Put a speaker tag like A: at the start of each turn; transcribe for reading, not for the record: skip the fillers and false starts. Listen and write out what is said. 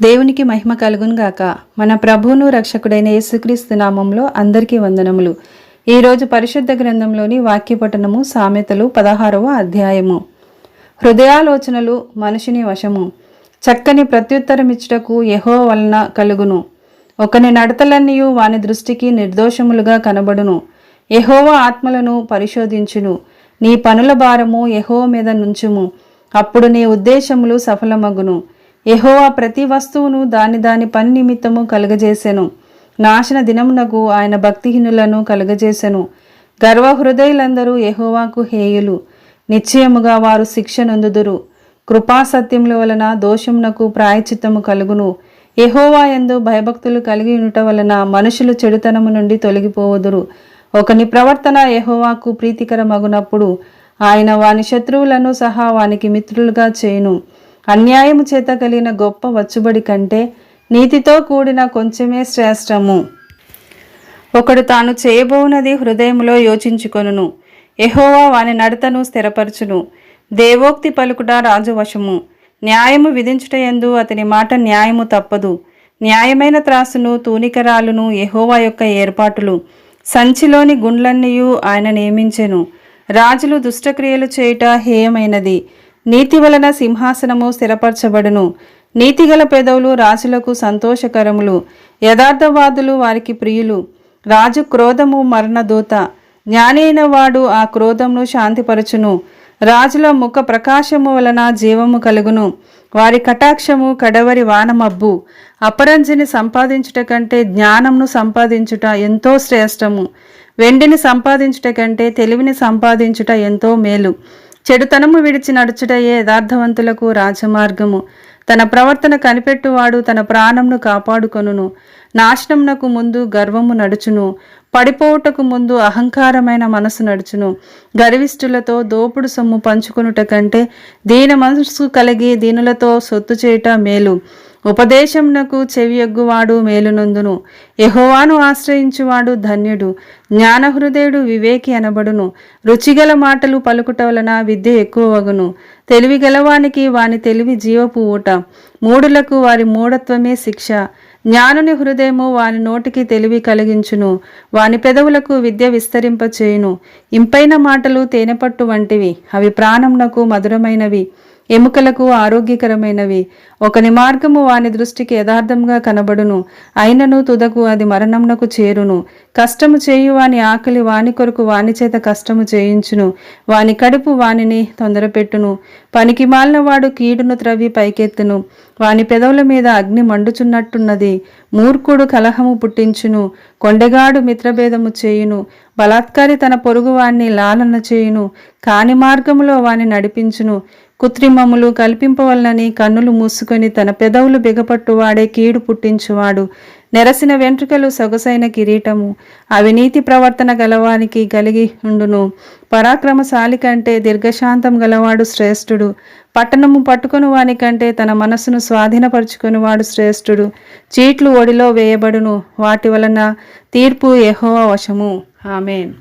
A: దేవునికి మహిమ కలుగును గాక. మన ప్రభువును రక్షకుడైన యేసుక్రీస్తు నామంలో అందరికీ వందనములు. ఈరోజు పరిశుద్ధ గ్రంథంలోని వాక్యపఠనము సామెతలు 16వ అధ్యాయము. హృదయాలోచనలు మనిషిని వశము, చక్కని ప్రత్యుత్తరమిచ్చుటకు యెహోవా వలన కలుగును. ఒకని నడతలన్నీయు వాని దృష్టికి నిర్దోషములుగా కనబడును. యెహోవా ఆత్మలను పరిశోధించును. నీ పనుల భారము యెహోవా మీద నుంచుము, అప్పుడు నీ ఉద్దేశములు సఫలమగును. యెహోవా ప్రతి వస్తువును దాని పని నిమిత్తము కలుగజేసెను. నాశన దినమునకు ఆయన భక్తిహీనులను కలుగజేసెను. గర్వహృదయులందరూ యెహోవాకు హేయులు, నిశ్చయముగా వారు శిక్ష నొందుదురు. కృపాసత్యముల వలన దోషమునకు ప్రాయశ్చిత్తము కలుగును. యెహోవా యందు భయభక్తులు కలిగి ఉండుట వలన మనుషులు చెడుతనము నుండి తొలగిపోవుదురు. ఒకని ప్రవర్తన యెహోవాకు ప్రీతికరమగునప్పుడు ఆయన వాని శత్రువులను సహా వానికి మిత్రులుగా చేయును. అన్యాయము చేత కలిగిన గొప్ప వచ్చుబడి కంటే నీతితో కూడిన కొంచెమే శ్రేష్టము. ఒకడు తాను చేయబోవునది హృదయములో యోచించుకొనును. యెహోవా వాని నడతను స్థిరపరచును. దేవోక్తి పలుకుట రాజువశము. న్యాయము విధించుటయందు అతని మాట న్యాయము తప్పదు. న్యాయమైన త్రాసును తూనికరాలును యెహోవా యొక్క ఏర్పాటులు. సంచిలోని గుండ్లన్నీయు ఆయన నియమించెను. రాజులు దుష్టక్రియలు చేయుట హేయమైనది. నీతి వలన సింహాసనము స్థిరపరచబడును. నీతిగల పెదవులు రాజులకు సంతోషకరములు. యథార్థవాదులు వారికి ప్రియులు. రాజు క్రోధము మరణదూత. జ్ఞాని అయిన వాడు ఆ క్రోధమును శాంతిపరచును. రాజుల ముఖ ప్రకాశము వలన జీవము కలుగును. వారి కటాక్షము కడవరి వానమబ్బు. అపరంజిని సంపాదించుట కంటే జ్ఞానమును సంపాదించుట ఎంతో శ్రేష్టము. వెండిని సంపాదించుట కంటే తెలివిని సంపాదించుట ఎంతో మేలు. చెడుతనము విడిచి నడుచుటయే యథార్థవంతులకు రాజమార్గము. తన ప్రవర్తన కనిపెట్టువాడు తన ప్రాణంను కాపాడుకొనును. నాశనమునకు ముందు గర్వము నడుచును. పడిపోవుటకు ముందు అహంకారమైన మనసు నడుచును. గర్విష్ఠులతో దోపుడు సొమ్ము పంచుకొనుట కంటే దీన మనసు కలిగి దీనులతో సొత్తు చేయుట మేలు. ఉపదేశమునకు చెవియొగ్గువాడు మేలునందును. యెహోవాను ఆశ్రయించువాడు ధన్యుడు. జ్ఞానహృదయుడు వివేకి అనబడును. రుచిగల మాటలు పలుకుట వలన విద్య ఎక్కువవగును. తెలివి గలవానికి వాని తెలివి జీవపు ఊట. మూఢులకు వారి మూఢత్వమే శిక్ష. జ్ఞానుని హృదయము వాని నోటికి తెలివి కలిగించును. వాని పెదవులకు విద్య విస్తరింపచేయును. ఇంపైన మాటలు తేనెపట్టు వంటివి, అవి ప్రాణమునకు మధురమైనవి, ఎముకలకు ఆరోగ్యకరమైనవి. ఒకని మార్గము వాని దృష్టికి యథార్థంగా కనబడును, అయినను తుదకు అది మరణమునకు చేరును. కష్టము చేయు వాని ఆకలి వాని కొరకు వాని చేత కష్టము చేయించును. వాని కడుపు వానిని తొందరపెట్టును. పనికి మాలిన వాడు కీడును త్రవ్వి పైకెత్తును. వాని పెదవుల మీద అగ్ని మండుచున్నట్టున్నది. మూర్ఖుడు కలహము పుట్టించును. కొండెగాడు మిత్రభేదము చేయును. బలాత్కారి తన పొరుగువాణ్ణి లాలన చేయును. కాని మార్గములో వాని నడిపించును. కృత్రిమములు కల్పింపవలనని కన్నులు మూసుకొని తన పెదవులు బిగపట్టువాడే కీడు పుట్టించువాడు. నెరసిన వెంట్రుకలు సొగసైన కిరీటము. అవినీతి ప్రవర్తన గలవానికి కలిగి ఉండును. పరాక్రమశాలి కంటే దీర్ఘశాంతం గలవాడు శ్రేష్ఠుడు. పట్టణము పట్టుకుని వాని కంటే తన మనస్సును స్వాధీనపరుచుకుని వాడు శ్రేష్ఠుడు. చీట్లు ఒడిలో వేయబడును, వాటి వలన తీర్పు యెహోవా వశము. ఆమేన్.